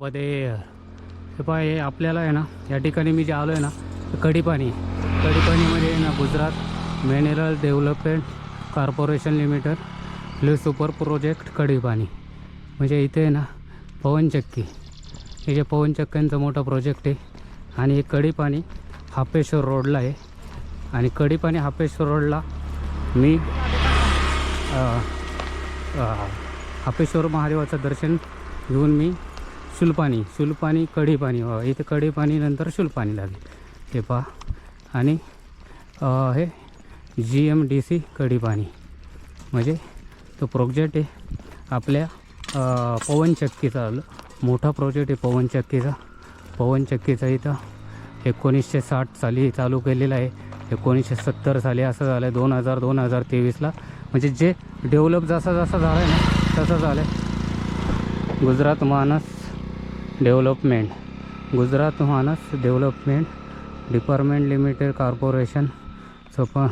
मध्ये हे पहा, हे आपल्याला आहे ना, या ठिकाणी मी जे आलो आहे ना, कढीपाणीमध्ये आहे ना, Gujarat mineral development corporation limited fluorspar project Kadipani. म्हणजे इथे आहे ना पवनचक्की, हे जे पवनचक्क्यांचा मोठा प्रोजेक्ट आहे. आणि हे कढीपाणी हापेश्वर रोडला आहे. आणि कढीपाणी हापेश्वर रोडला मी हापेश्वर महादेवाचं दर्शन घेऊन मी शुलपाणी कढीपाणी, इथे कढीपाणी नंतर शुलपाणी लागेल. हे पहा. आणि हे GMDC कढीपाणी म्हणजे तो प्रोजेक्ट आहे आपल्या पवनचक्कीचा मोठा प्रोजेक्ट आहे पवनचक्कीचा इथं 1960 साली चालू केलेला आहे. 1970 साली असं झालं आहे. 2023ला म्हणजे जे डेव्हलप जसा झाला आहे ना तसं झालं आहे. गुजरात मानस डेव्हलपमेंट डिपार्टमेंट लिमिटेड कॉर्पोरेशनचं पण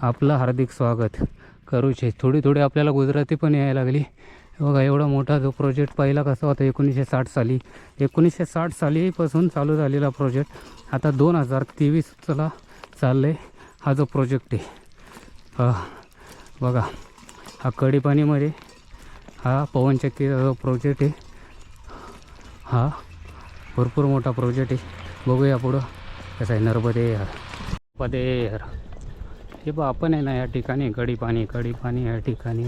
आपलं हार्दिक स्वागत करूचे. थोडी आपल्याला गुजराती पण यायला लागली. बघा, एवढा मोठा जो प्रोजेक्ट पहिला कसा होता 1960 सालीपासून चालू झालेला प्रोजेक्ट आता 2023ला चाललं आहे. हा जो प्रोजेक्ट आहे बघा, हा कढीपाणीमध्ये हा पवनचक्कीचा जो प्रोजेक्ट आहे, हा भरपूर मोठा प्रोजेक्ट आहे. बघूया पुढं कसं आहे. नर्मदे हे बघ, आपण आहे ना या ठिकाणी कढीपाणी या ठिकाणी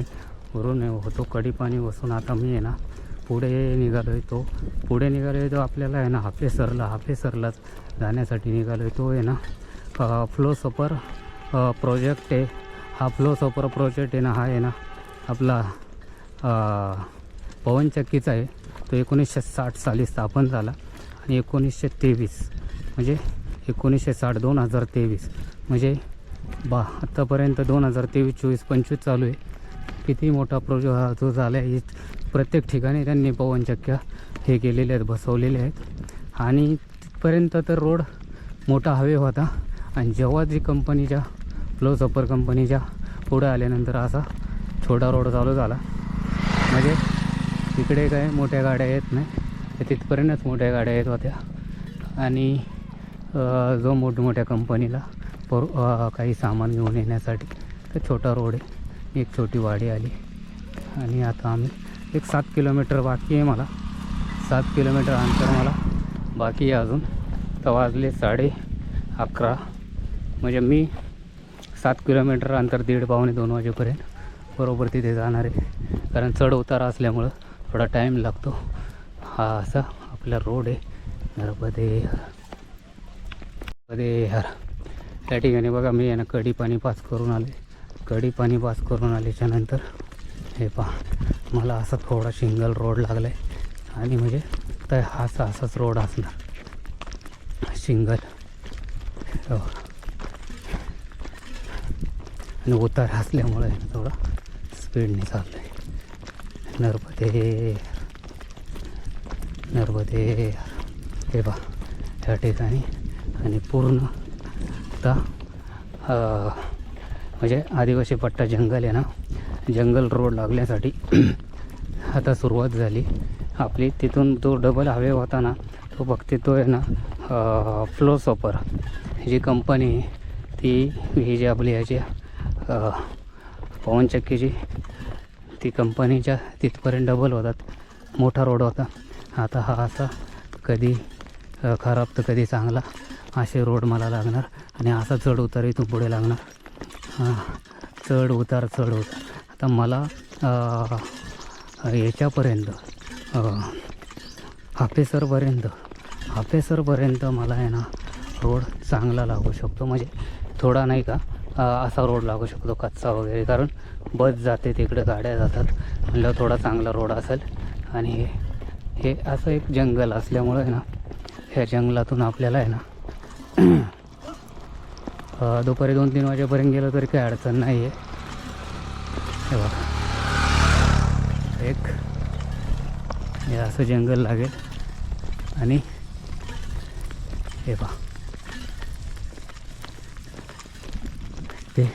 वरून होतो. कढीपाणी वसून आता मी आहे ना पुढे निघालो आहे तो आपल्याला आहे ना हापेसरलाच जाण्यासाठी निघालो आहे. तो आहे ना फ्लो सुपर प्रोजेक्ट आहे. हा फ्लो सुपर प्रोजेक्ट आहे ना, हा आहे ना आपला पवनचक्कीचा आहे. तो 1960 साली स्थापन झाला आणि 1923 म्हणजे 2023 म्हणजे आत्तापर्यंत 2023, 24, 25 चालू आहे. किती मोठा प्रोजेक्ट जो झाला आहे. प्रत्येक ठिकाणी त्यांनी पवनचक्क्या हे केलेले आहेत, बसवलेले आहेत. आणि तिथपर्यंत तर रोड मोठा हवे होता. आणि जेव्हा जी कंपनीच्या फ्लो सुपर कंपनीच्या पुढे आल्यानंतर असा छोटा रोड चालू झाला. म्हणजे तिकडे काय मोठ्या गाड्या येत नाही, तिथपर्यंतच मोठ्या गाड्या येत होत्या. आणि जो मोठमोठ्या कंपनीला काही सामान घेऊन येण्यासाठी तर छोटा रोड आहे. एक छोटी वाडी आली. आणि आता आम्ही एक 7 किलोमीटर बाकी आहे. मला 7 किलोमीटर अंतर मला बाकी आहे अजून. तर वाजले 11:30. म्हणजे मी 7 किलोमीटर अंतर 1:30-2 वाजेपर्यंत बरोबर तिथे जाणार आहे. कारण चढ उतार असल्यामुळं थोडा टाईम लागतो. हा असा आपला रोड आहे. नर्मदे हर या ठिकाणी बघा, मी यांना कढीपाणी पास करून आल्याच्या नंतर हे पहा, मला असा थोडा सिंगल रोड लागला आहे. आणि म्हणजे तर हा असाच रोड असणार सिंगल. आणि उतार असल्यामुळे थोडा स्पीडने चाललं आहे. नर्मदे हे पहा त्या ठिकाणी. आणि पूर्ण आता म्हणजे आदिवासी पट्टा जंगल आहे ना, जंगल रोड लागण्यासाठी आता सुरुवात झाली आपली. तिथून जो डबल हायवे होता ना, तो फक्त तो आहे ना फ्लो सुपर जी कंपनी ती ही जी आपली याची पवनचक्कीची ती कंपनीच्या तिथपर्यंत डबल होतात. मोठा रोड होता. आता हा असा कधी खराब तर कधी चांगला असे रोड मला लागणार. आणि असा चढ उतार इथून पुढे लागणार. चढ उतार. आता मला याच्यापर्यंत हापेसरपर्यंत मला आहे ना रोड चांगला लागू शकतो. म्हणजे थोडा नाही का असा रोड लागू शकतो कच्चा वगैरे. कारण बस जाते तिकडे, गाड्या जातात म्हणलं थोडा चांगला रोड असेल. आणि हे असं एक जंगल असल्यामुळं आहे ना, ह्या जंगलातून आपल्याला आहे ना दुपारी 2-3 वाजेपर्यंत गेलं तरी काही अडचण नाही आहे. हे बघा, हे असं जंगल लागेल. आणि हे पहा, ते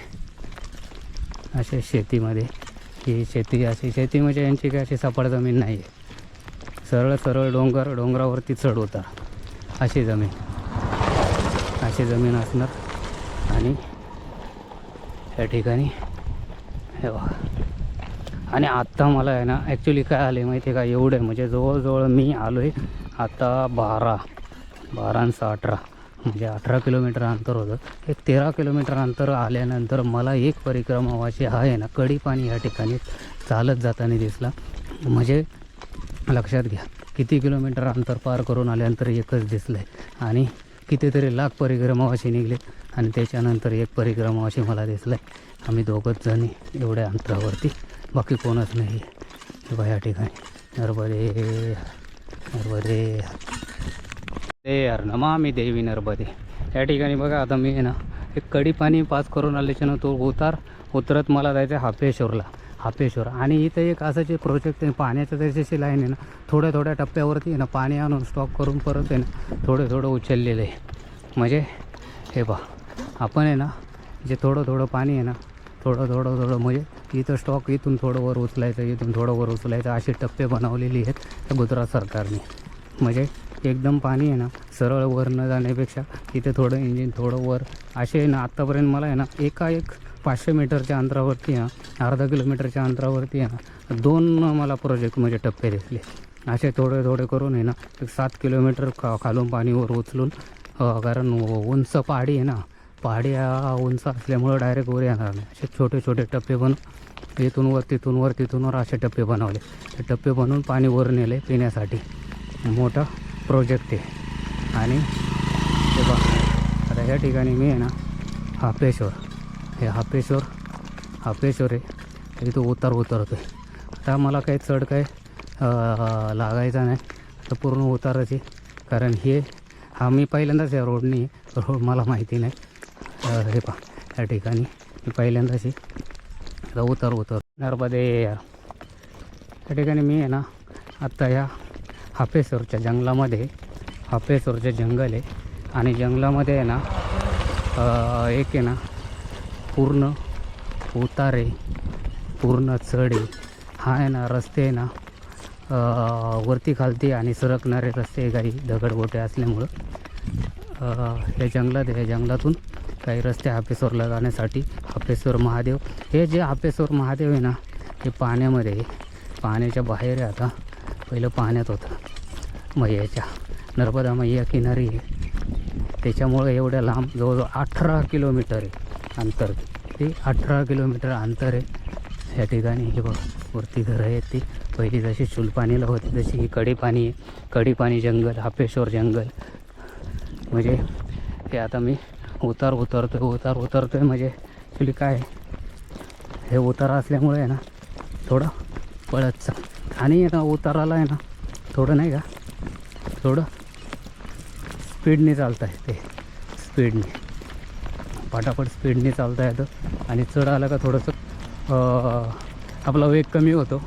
असे शेतीमध्ये ही शेती म्हणजे यांची काय अशी सपाट जमीन नाही आहे. सरळ सरळ डोंगर, डोंगरावरती चढ उतार अशी जमीन असणार. आणि या ठिकाणी हे बघा. आणि आत्ता मला आहे ना ॲक्च्युली काय आले माहिती आहे का, एवढं म्हणजे जवळजवळ मी आलो आहे आता 12 आणि 18 म्हणजे 18 किलोमीटर अंतर होतं. एक 13 किलोमीटर अंतर आल्यानंतर मला एक परिक्रमावाशी हा आहे ना कढीपाणी या ठिकाणी चालत जाताना दिसला. म्हणजे लक्षात घ्या किती किलोमीटर अंतर पार करून आल्यानंतर एकच दिसलं आहे. आणि कितीतरी लाख परिक्रमावाशी निघले आणि त्याच्यानंतर एक परिक्रमावाशी मला दिसलं आहे. आम्ही दोघंच जण एवढ्या अंतरावरती, बाकी कोणच नाही. बघा या ठिकाणी नर्मदे यार नमामि देवी नर्मदे. या ठिकाणी बघा आता मी आहे ना एक कढीपाणी पास करून आल्याच्यानं तो उतरत मला जायचं आहे हापेश्वर. आणि इथं एक असंच एक प्रोजेक्ट आहे, पाण्याचं त्याच्याशी लाईन आहे ना, थोड्या टप्प्यावरती आहे ना पाणी आणून स्टॉक करून परत आहे ना थोडं उचललेलं आहे. म्हणजे हे पहा आपण आहे ना जे थोडं पाणी आहे ना थोडं म्हणजे इथं स्टॉक इथून थोडं वर उचलायचं, इथून थोडं वर उचलायचं, असे टप्पे बनवलेले आहेत त्या गुजरात सरकारने. म्हणजे एकदम पाणी आहे ना सरळ वर न जाण्यापेक्षा इथे थोडं इंजिन थोडं वर असे आहे ना. आत्तापर्यंत मला आहे ना एक 500 मीटरच्या अंतरावरती अर्धा किलोमीटरच्या अंतरावरती आहे ना 2 मला प्रोजेक्ट म्हणजे टप्पे दिसले. असे थोडे करून आहे ना एक 7 किलोमीटर खालून पाणी वर उचलून, कारण उंच पहाडी आहे ना, पहाडी उंच असल्यामुळं डायरेक्ट वर येणार नाही. असे छोटे टप्पे बनवून इथून वर असे टप्पे बनवले. ते टप्पे बनवून पाणी वर नेले पिण्यासाठी. मोठा प्रोजेक्ट आहे. आणि हे बघा आता ह्या ठिकाणी मी आहे ना हापेश्वर आहे इथं उतरतो आहे. आता मला काही चढ काय लागायचा नाही, तर पूर्ण उतारच आहे. कारण मी पहिल्यांदाच या रोडनी मला माहिती नाही. हे पहा या ठिकाणी मी पहिल्यांदाच आता उतर नर्मदे. या ठिकाणी मी आहे ना आत्ता या हापेश्वरच्या जंगलामध्ये, हापेश्वरचे जंगल आहे आणि जंगलामध्ये आहे ना एक आहे ना पूर्ण उतार आहे, पूर्ण चढ आहे. हा आहे ना रस्ते आहे ना वरती खालती आणि सरकणारे रस्ते काही दगडगोटे असल्यामुळं हे जंगलात आहे. जंगलातून काही रस्ते हापेश्वरला जाण्यासाठी. हापेश्वर महादेव, हे जे हापेश्वर महादेव आहे ना हे पाण्यामध्ये, पाण्याच्या बाहेर आहे. आता पहिलं पाण्यात होतं मैयाच्या, नर्मदा मैया किनारी आहे. त्याच्यामुळं एवढ्या लांब जवळजवळ 18 किलोमीटर आहे अंतर. ते 18 किलोमीटर अंतर आहे या ठिकाणी. हे बघ वरती घरं आहेत ती पहिली जशी चुलपाणीला होती तशी ही कढीपाणी आहे. कढीपाणी जंगल, हापेश्वर जंगल. म्हणजे हे आता मी उतरतोय म्हणजे ॲक्च्युली काय हे उतारा असल्यामुळे आहे ना थोडं पळत चाल. आणि आहे ना उताराला आहे ना थोडं नाही का थोडं स्पीडने चालता येते, पटापट स्पीडने चालता येतं. आणि चढ आलं का थोडंसं आपला वेग कमी होतो.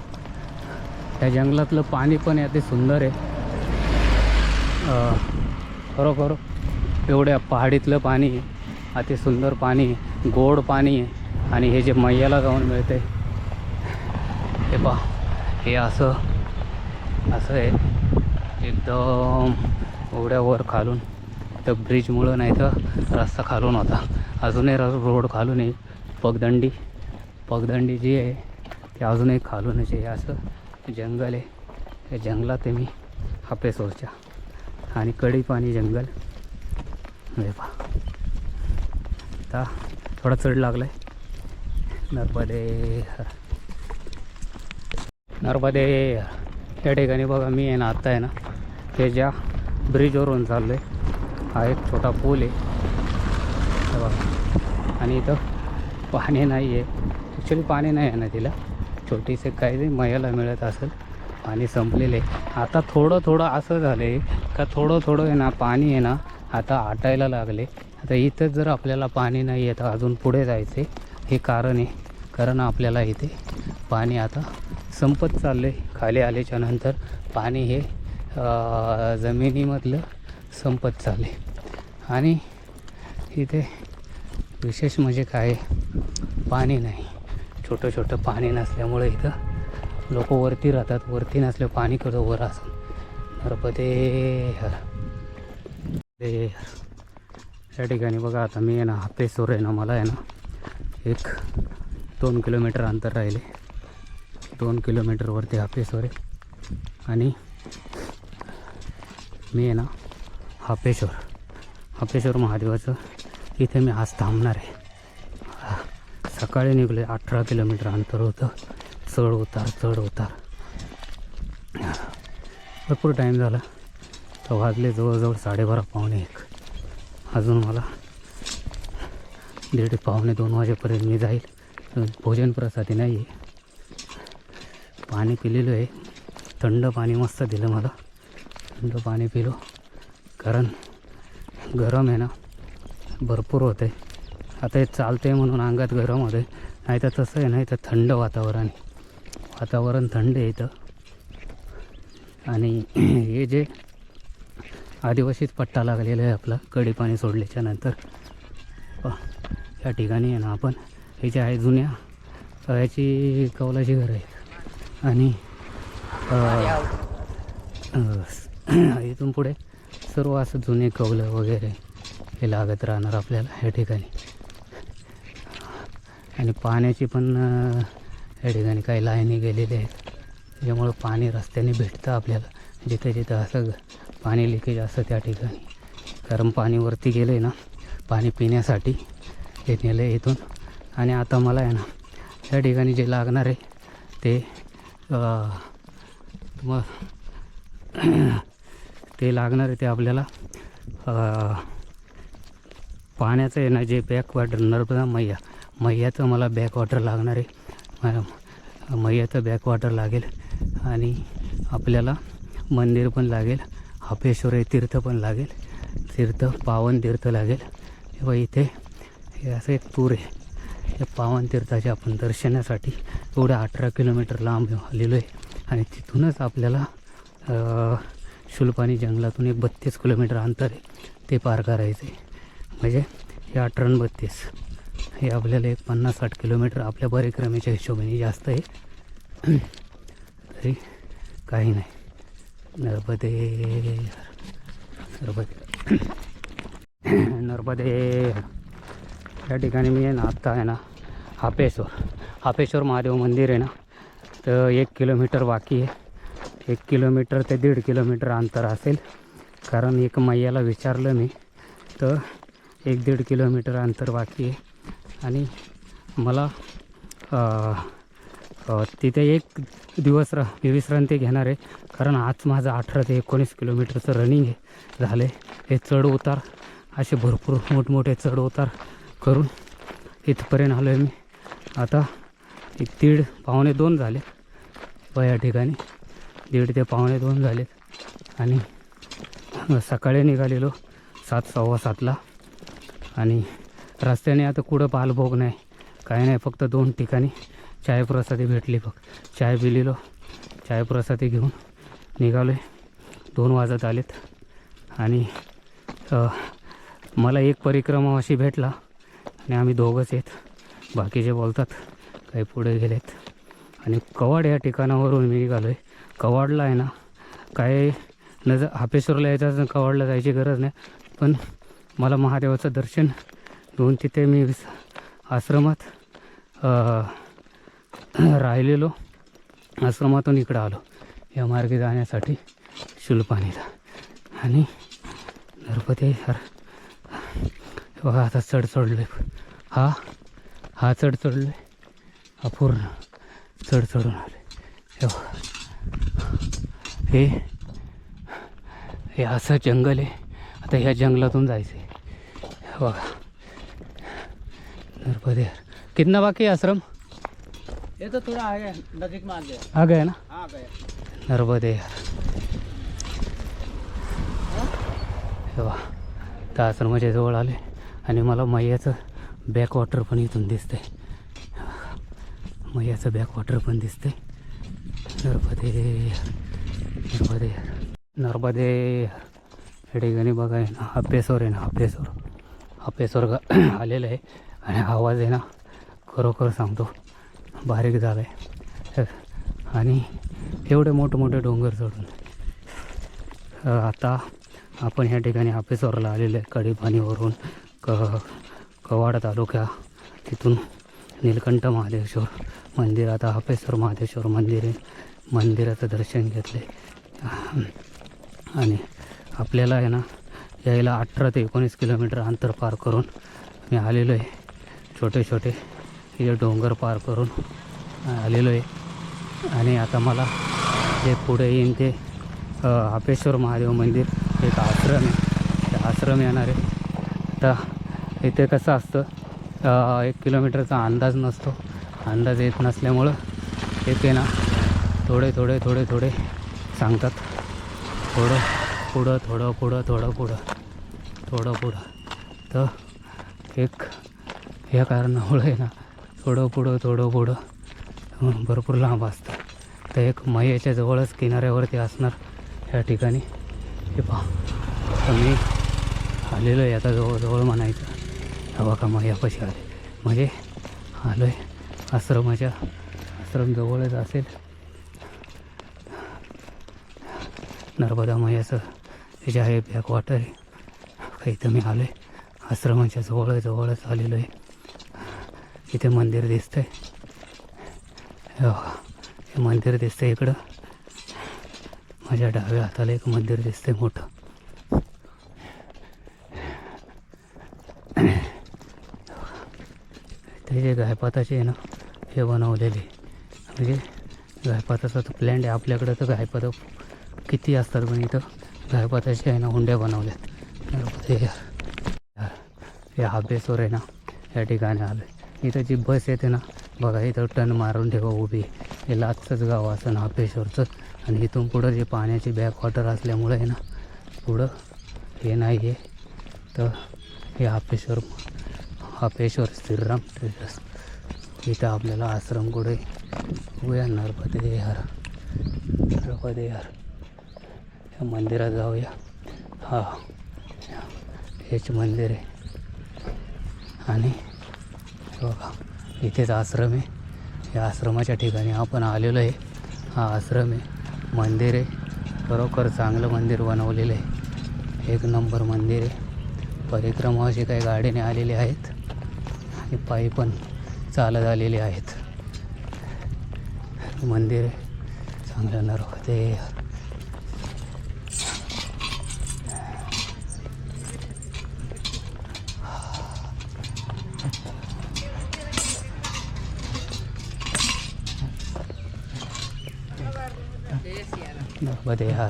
त्या जंगलातलं पाणी पण अति सुंदर आहे. खरोखर एवढ्या पहाडीतलं पाणी अति सुंदर पाणी, गोड पाणी आहे. आणि हे जे मैयाला जाऊन मिळते हे पहा, हे असं आहे एकदम एवढ्यावर खालून. तर ब्रिजमुळं नाही तर रस्ता खालून होता, अजूनही रोड खालून आहे. पगदंडी जी आहे ती अजूनही खालूनच आहे. असं जंगल आहे. या जंगलात आहे मी हापेश्वरच्या. आणि कढीपाणी जंगल हे पहा. आता थोडा चढ लागला आहे. नर्मदे या ठिकाणी बघा मी आहे ना आत्ता आहे ना हे ज्या ब्रिजवरून चाललो आहे. हा एक छोटा पूल आहे बघा. आणि इथं पाणी नाही आहे, ॲक्च्युली पाणी नाही आहे ना तिला. छोटीसे काही मैयाला मिळत असेल, पाणी संपलेले. आता थोडं असं झालं आहे का थोडं आहे ना पाणी आहे ना आता आटायला लागले. आता इथंच जर आपल्याला पाणी नाही आहे तर अजून पुढे जायचे हे कारण आहे. कारण आपल्याला इथे पाणी आता संपत चाललं आहे. खाली आल्याच्या नंतर पाणी हे जमिनीमधलं संपत चालले. आणि इथे विशेष म्हणजे काय पाणी नाही, छोटं पाणी नसल्यामुळे इथं लोक वरती राहतात. वरती नसलं पाणी कसं वर असेल. नर्मदे हर दे या ठिकाणी बघा आता मी आहे ना हापेश्वर आहे ना, मला आहे ना 1-2 किलोमीटर अंतर राहिले. 2 किलोमीटरवरती हापेश्वर आहे आणि मी आहे ना हापेश्वर महादेवाचं इथे मी आज थांबणार आहे. सकाळी निघले 18 किलोमीटर अंतर होतं. चढ उतार भरपूर टाईम झाला. तर वाजले जवळजवळ 12:30-1. अजून मला 1:30-2 वाजेपर्यंत मी जाईल. भोजन प्रसादी नाही आहे. पाणी पिलेलं आहे. थंड पाणी मस्त दिलं मला. थंड पाणी पिलो कारण गरम आहे ना भरपूर होतं आहे. आता हे चालतं आहे म्हणून अंगात गरम होतं आहे. नाही तर तसं आहे, नाही तर थंड वातावरण थंड आहे इथं. आणि हे जे आदिवासीच पट्टा लागलेला आहे आपला कडी पाणी सोडल्याच्या नंतर, या ठिकाणी आहे ना आपण हे जे आहे जुन्या याची कौलाची घरं आहेत. आणि इथून पुढे सर्व असं जुने कौलं वगैरे हे लागत राहणार आपल्याला या ठिकाणी. आणि पाण्याची पण या ठिकाणी काही लाईनी गेलेल्या आहेत. त्याच्यामुळं पाणी रस्त्याने भेटतं आपल्याला. जिथे जिथं असं पाणी लिकेज असतं त्या ठिकाणी. कारण पाणी वरती गेलं आहे ना, पाणी पिण्यासाठी हे नेलं आहे इथून. आणि आता मला आहे ना त्या ठिकाणी जे लागणार आहे ते लागणार आहे ते आपल्याला पाण्याचं आहे ना, जे बॅकवॉटर नर्मदा मैयाचं मला बॅकवॉटर लागणार आहे. मैयाचं बॅकवॉटर लागेल आणि आपल्याला मंदिर पण लागेल. हापेश्वर तीर्थ पण लागेल. पावन तीर्थ लागेल. तेव्हा इथे हे असं एक टूर आहे. या पावन तीर्थाच्या आपण दर्शनासाठी एवढं 18 किलोमीटर लांब आलेलो आहे. आणि तिथूनच आपल्याला शुलपाणी जंगलातून एक 32 किलोमीटर अंतर आहे ते पार करायचं आहे. म्हणजे हे 18-32 हे आपल्याला एक 50-60 किलोमीटर आपल्या परिक्रमेच्या हिशोबाने जास्त आहे. तरी काही नाही. नर्मदे या ठिकाणी मी आहे ना आत्ता आहे ना हापेश्वर महादेव मंदिर आहे ना, तर 1 किलोमीटर बाकी आहे. 1 किलोमीटर ते 1.5 किलोमीटर अंतर असेल. कारण एक मैयाला विचारलं मी तर 1-1.5 किलोमीटर अंतर बाकी आहे. आणि मला तिथे 1 दिवस विश्रांती घेणार आहे. कारण आज माझं 18 ते 19 किलोमीटरचं रनिंग आहे झालं आहे. हे चढ उतार असे भरपूर मोठमोठे चढ उतार करून इथपर्यंत आलो आहे मी. आता 1:30-2 झाले या ठिकाणी. 1:30 ते 2:15 झालेत. आणि सकाळी निघालेलो 7-7:15 आणि रस्त्याने आता कुठं पालभोग नाही काय नाही. फक्त 2 ठिकाणी चाय प्रसादी भेटली. फक्त चाय पिलेलो. चाय प्रसादी घेऊन निघालो आहे. 2 वाजत आलेत. आणि मला एक परिक्रमा अशी भेटला आणि आम्ही दोघंच आहेत. बाकीचे बोलतात काही पुढे गेलेत. आणि कवाड या ठिकाणावरून मी निघालो आहे. कवाडला आहे ना काय हापेश्वरला यायचं कवाडला जायची गरज नाही. पण मला महादेवाचं दर्शन घेऊन तिथे मी आश्रमात राहिलेलो. आश्रमातून इकडं आलो या मार्गे जाण्यासाठी शुलपाणीला. आणि नर्मदे बघा आता चढलो आहे. हा चढलो आहे. हा पूर्ण चढून आले. हे असं जंगल आहे. आता ह्या जंगलातून जायचं आहे बघा. नर्मदे कितना बाकी है आश्रम? ये तो थोड़ा आगे नजदीक में आ गया ना. हाँ गया. नर्मदे तर आश्रमाच्या जवळ आले. आणि मला मैयाचं बॅकवॉटर पण इथून दिसतंय. मैयाचं बॅकवॉटर पण दिसतंय. नर्मदे या ठिकाणी बघा आहे ना हापेश्वर आहे ना. हापेश्वर आलेलं आहे. आणि आवाज आहे ना खरोखर सांगतो बारीक झाला आहे. आणि एवढे मोठे डोंगर चढून आता आपण ह्या ठिकाणी हापेश्वरला आलेलो आहे. कढीपाणीवरून कवाड तालुक्या तिथून नीलकंठ महादेश्वर मंदिर, आता हापेश्वर महादेश्वर मंदिर आहे. मंदिराचं दर्शन घेतले आणि आपल्याला आहे ना यायला 18 ते 19 किलोमीटर अंतर पार करून मी आलेलो आहे. छोटे छोटे इथे डोंगर पार करून आलेलो आहे आणि आता मला जे पुढे येईन ते हापेश्वर महादेव मंदिर, एक आश्रम आहे, ते आश्रम येणार आहे. आता इथे कसं असतं 1 किलोमीटरचा अंदाज नसतो, अंदाज येत नसल्यामुळं येते ना थोडे थोडे थोडे थोडे सांगतात. थोडं पुढं थोडं पुढं थोडं पुढं थोडं पुढं, तर एक ह्या कारणामुळे आहे ना थोडं पुढं भरपूर लांब असतं. तर एक मैयाच्या जवळच किनाऱ्यावरती असणार ह्या ठिकाणी. हे पहा, तर मी आलेलो आहे आता जवळजवळ म्हणायचं. हवा का मैयापाशी आले म्हणजे आलो आहे आश्रमाच्या, आश्रम जवळच असेल. नर्मदा मैयाचं हे जे आहे बॅकवॉटर आहे, इथं मी आलो आहे आश्रमाच्या जवळच आलेलो आहे. इथे मंदिर दिसतंय, हे मंदिर दिसतंय इकडं. माझ्या डाव्या हाताला एक मंदिर दिसतंय मोठं. ते जे गायपाताचे आहे ना हे बनवलेले, म्हणजे गायपाताचा तो प्लॅन्ट आहे आपल्याकडं. तर गायपाता किती असतात पण इथं गायपाताचे आहे ना हुंड्या बनवल्यात. हे हापेश्वर आहे ना या ठिकाणी आलो आहे. इथं जी बस येते ना बघा, इथं टर्न मारून ठेवा उभी. हे लाचचंच गाव असं ना हापेश्वरचं. आणि इथून पुढं जे पाण्याची बॅकवॉटर असल्यामुळे आहे ना पुढं हे नाही आहे. तर हे हापेश्वर श्रीराम ट्रेडर्स, इथं आपल्याला आश्रम कुठे बघूया. नर्मदे यार या मंदिरात जाऊया. हा हेच मंदिर आहे आणि बघा इथेच आश्रम आहे. या आश्रमाच्या ठिकाणी आपण आलेलो आहे. हा आश्रम आहे, मंदिर आहे, खरोखर चांगलं मंदिर बनवलेलं आहे. 1 नंबर मंदिर आहे. परिक्रमा अशी काही गाडीने आलेले आहेत आणि पायी पण चालत आलेले आहेत. मंदिर आहे चांगलं. नर्मदे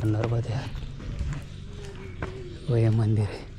नर्मदे यार. हे मंदिर आहे.